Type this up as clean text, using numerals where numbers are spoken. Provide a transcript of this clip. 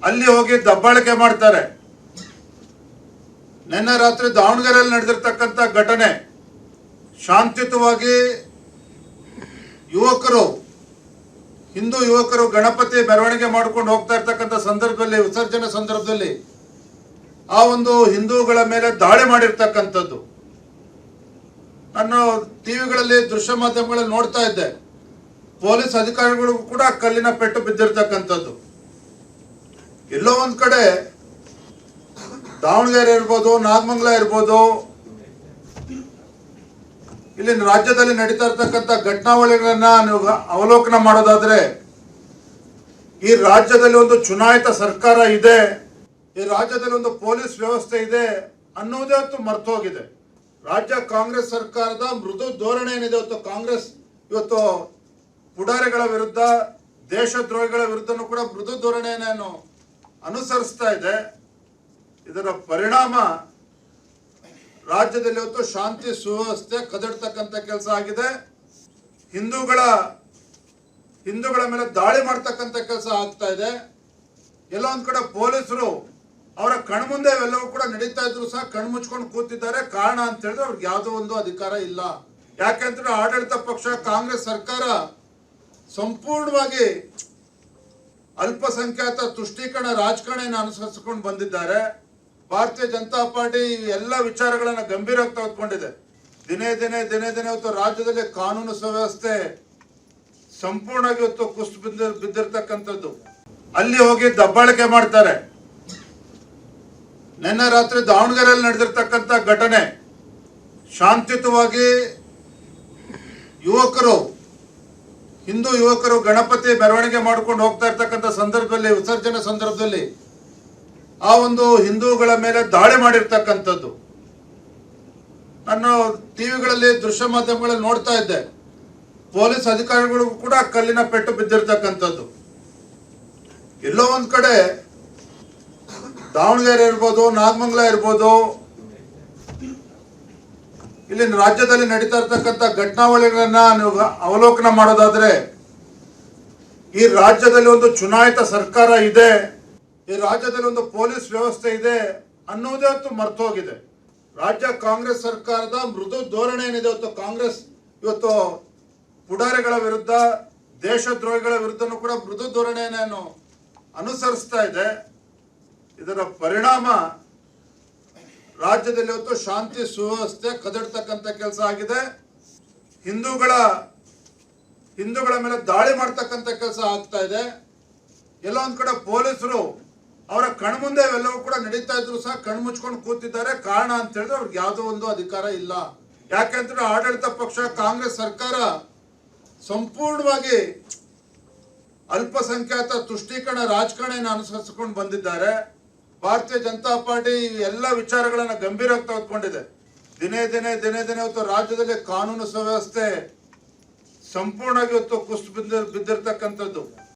ಅಲ್ಲಿ ಹೋಗಿ ದಬ್ಬಾಳಿಕೆ ಮಾಡ್ತಾರೆ. ನಿನ್ನೆ ರಾತ್ರಿ ದಾವಣಗೆರೆಯಲ್ಲಿ ನಡೆದಿರ್ತಕ್ಕಂಥ ಘಟನೆ, ಶಾಂತಿಯುತವಾಗಿ ಹಿಂದೂ ಯುವಕರು ಗಣಪತಿ ಮೆರವಣಿಗೆ ಮಾಡ್ಕೊಂಡು ಹೋಗ್ತಾ ಇರ್ತಕ್ಕಂಥ ಸಂದರ್ಭದಲ್ಲಿ, ವಿಸರ್ಜನೆ ಸಂದರ್ಭದಲ್ಲಿ ಆ ಒಂದು ಹಿಂದೂಗಳ ಮೇಲೆ ದಾಳಿ ಮಾಡಿರ್ತಕ್ಕಂಥದ್ದು ನಾನು ಟಿವಿಗಳಲ್ಲಿ, ದೃಶ್ಯ ಮಾಧ್ಯಮಗಳಲ್ಲಿ ನೋಡ್ತಾ ಇದ್ದೆ. ಪೊಲೀಸ್ ಅಧಿಕಾರಿಗಳಿಗೂ ಕೂಡ ಕಲ್ಲಿನ ಪೆಟ್ಟು ಬಿದ್ದಿರ್ತಕ್ಕಂಥದ್ದು. ಎಲ್ಲೋ ಒಂದ್ ಕಡೆ ದಾವಣಗೆರೆ ಇರ್ಬೋದು, ನಾಗಮಂಗಲ ಇರ್ಬೋದು, ಇಲ್ಲಿ ರಾಜ್ಯದಲ್ಲಿ ನಡೀತಾ ಇರ್ತಕ್ಕಂಥ ಘಟನಾವಳಿಗಳನ್ನ ನೀವು ಅವಲೋಕನ ಮಾಡೋದಾದ್ರೆ, ಈ ರಾಜ್ಯದಲ್ಲಿ ಒಂದು ಚುನಾಯಿತ ಸರ್ಕಾರ ಇದೆ, ಈ ರಾಜ್ಯದಲ್ಲಿ ಒಂದು ಪೊಲೀಸ್ ವ್ಯವಸ್ಥೆ ಇದೆ ಅನ್ನೋದೇ ಹೊತ್ತು ಮರ್ತೋಗಿದೆ. ರಾಜ್ಯ ಕಾಂಗ್ರೆಸ್ ಸರ್ಕಾರದ ಮೃದು ಧೋರಣೆ ಏನಿದೆ, ಕಾಂಗ್ರೆಸ್ ಇವತ್ತು ಪುಡಾರಿಗಳ ವಿರುದ್ಧ, ದೇಶದ್ರೋಹಿಗಳ ವಿರುದ್ಧನೂ ಕೂಡ ಮೃದು ಧೋರಣೆಯನ್ನು ಅನುಸರಿಸ್ತಾ ಇದೆ. ಇದರ ಪರಿಣಾಮ ರಾಜ್ಯದಲ್ಲಿ ಇವತ್ತು ಶಾಂತಿ ಸುವ್ಯವಸ್ಥೆ ಕದಡ್ತಕ್ಕಂಥ ಕೆಲಸ ಆಗಿದೆ. ಹಿಂದೂಗಳ ಮೇಲೆ ದಾಳಿ ಮಾಡ್ತಕ್ಕಂಥ ಕೆಲಸ ಆಗ್ತಾ ಇದೆ. ಎಲ್ಲ ಒಂದ್ ಕಡೆ ಪೊಲೀಸರು ಅವರ ಕಣ್ಮುಂದೆ ಇವೆಲ್ಲವೂ ಕೂಡ ನಡೀತಾ ಇದ್ರು ಸಹ ಕಣ್ಮುಚ್ಕೊಂಡು ಕೂತಿದ್ದಾರೆ. ಕಾರಣ ಅಂತ ಹೇಳಿದ್ರೆ ಅವ್ರಿಗೆ ಯಾವುದೋ ಒಂದು ಅಧಿಕಾರ ಇಲ್ಲ. ಯಾಕೆಂದ್ರೆ ಆಡಳಿತ ಪಕ್ಷ ಕಾಂಗ್ರೆಸ್ ಸರ್ಕಾರ ಸಂಪೂರ್ಣವಾಗಿ ಅಲ್ಪಸಂಖ್ಯಾತ ತುಷ್ಟೀಕರಣ ರಾಜಕಾರಣ ಅನುಸರಿಸಿಕೊಂಡು ಬಂದಿದ್ದಾರೆ. ಭಾರತೀಯ ಜನತಾ ಪಾರ್ಟಿ ಎಲ್ಲ ವಿಚಾರಗಳನ್ನ ಗಂಭೀರವಾಗಿ ತೆಗೆದುಕೊಂಡಿದೆ. ದಿನೇ ದಿನೇ ಇವತ್ತು ರಾಜ್ಯದಲ್ಲಿ ಕಾನೂನು ಸುವ್ಯವಸ್ಥೆ ಸಂಪೂರ್ಣವಾಗಿ ಇವತ್ತು ಕುಸಿದು ಬಿದ್ದಿರ್ತಕ್ಕಂಥದ್ದು. ಅಲ್ಲಿ ಹೋಗಿ ದಬ್ಬಾಳಿಕೆ ಮಾಡ್ತಾರೆ. ನಿನ್ನೆ ರಾತ್ರಿ ದಾವಣಗೆರೆಯಲ್ಲಿ ನಡೆದಿರ್ತಕ್ಕಂಥ ಘಟನೆ, ಶಾಂತಿಯುತವಾಗಿ ಹಿಂದೂ ಯುವಕರು ಗಣಪತಿ ಮೆರವಣಿಗೆ ಮಾಡ್ಕೊಂಡು ಹೋಗ್ತಾ ಇರ್ತಕ್ಕಂಥ ಸಂದರ್ಭದಲ್ಲಿ, ವಿಸರ್ಜನೆ ಸಂದರ್ಭದಲ್ಲಿ ಆ ಒಂದು ಹಿಂದೂಗಳ ಮೇಲೆ ದಾಳಿ ಮಾಡಿರ್ತಕ್ಕಂಥದ್ದು ನಾನು ಟಿವಿಗಳಲ್ಲಿ, ದೃಶ್ಯ ಮಾಧ್ಯಮಗಳಲ್ಲಿ ನೋಡ್ತಾ ಇದ್ದೆ. ಪೊಲೀಸ್ ಅಧಿಕಾರಿಗಳಿಗೂ ಕೂಡ ಕಲ್ಲಿನ ಪೆಟ್ಟು ಬಿದ್ದಿರ್ತಕ್ಕಂಥದ್ದು. ಎಲ್ಲೋ ಒಂದ್ ಕಡೆ ದಾವಣಗೆರೆ ಇರ್ಬೋದು, ನಾಗಮಂಗಲ ಇರ್ಬೋದು, ಇಲ್ಲಿ ರಾಜ್ಯದಲ್ಲಿ ನಡೀತಾ ಇರ್ತಕ್ಕಂಥ ಘಟನಾವಳಿಗಳನ್ನ ನೀವು ಅವಲೋಕನ ಮಾಡೋದಾದ್ರೆ, ಈ ರಾಜ್ಯದಲ್ಲಿ ಒಂದು ಚುನಾಯಿತ ಸರ್ಕಾರ ಇದೆ, ಈ ರಾಜ್ಯದಲ್ಲಿ ಒಂದು ಪೊಲೀಸ್ ವ್ಯವಸ್ಥೆ ಇದೆ ಅನ್ನೋದೇ ಹೊತ್ತು ಮರ್ತೋಗಿದೆ. ರಾಜ್ಯ ಕಾಂಗ್ರೆಸ್ ಸರ್ಕಾರದ ಮೃದು ಧೋರಣೆ ಏನಿದೆ, ಕಾಂಗ್ರೆಸ್ ಇವತ್ತು ಪುಡಾರಿಗಳ ವಿರುದ್ಧ, ದೇಶದ್ರೋಹಿಗಳ ವಿರುದ್ಧನೂ ಕೂಡ ಮೃದು ಧೋರಣೆಯನ್ನು ಅನುಸರಿಸ್ತಾ ಇದೆ. ಇದರ ಪರಿಣಾಮ ರಾಜ್ಯದಲ್ಲಿ ಇವತ್ತು ಶಾಂತಿ ಸುವ್ಯವಸ್ಥೆ ಕದಡ್ತಕ್ಕಂಥ ಕೆಲಸ ಆಗಿದೆ. ಹಿಂದೂಗಳ ಮೇಲೆ ದಾಳಿ ಮಾಡ್ತಕ್ಕಂಥ ಕೆಲಸ ಆಗ್ತಾ ಇದೆ. ಎಲ್ಲ ಒಂದ್ ಕಡೆ ಪೊಲೀಸರು ಅವರ ಕಣ್ಮುಂದೆ ಇವೆಲ್ಲವೂ ಕೂಡ ನಡೀತಾ ಇದ್ರು ಸಹ ಕಣ್ಮುಚ್ಕೊಂಡು ಕೂತಿದ್ದಾರೆ. ಕಾರಣ ಅಂತ ಹೇಳಿದ್ರೆ ಅವ್ರಿಗೆ ಯಾವುದೋ ಒಂದು ಅಧಿಕಾರ ಇಲ್ಲ. ಯಾಕೆಂದ್ರೆ ಆಡಳಿತ ಪಕ್ಷ ಕಾಂಗ್ರೆಸ್ ಸರ್ಕಾರ ಸಂಪೂರ್ಣವಾಗಿ ಅಲ್ಪಸಂಖ್ಯಾತ ತುಷ್ಟೀಕರಣ ರಾಜಕಾರಣ ಅನುಸರಿಸಿಕೊಂಡು ಬಂದಿದ್ದಾರೆ. ಭಾರತೀಯ ಜನತಾ ಪಾರ್ಟಿ ಎಲ್ಲ ವಿಚಾರಗಳನ್ನ ಗಂಭೀರವಾಗಿ ತೆಗೆದುಕೊಂಡಿದೆ. ದಿನೇ ದಿನೇ ಇವತ್ತು ರಾಜ್ಯದಲ್ಲಿ ಕಾನೂನು ಸುವ್ಯವಸ್ಥೆ ಸಂಪೂರ್ಣವಾಗಿ ಇವತ್ತು ಕುಸಿದು ಬಿದ್ದಿರ್ತಕ್ಕಂಥದ್ದು.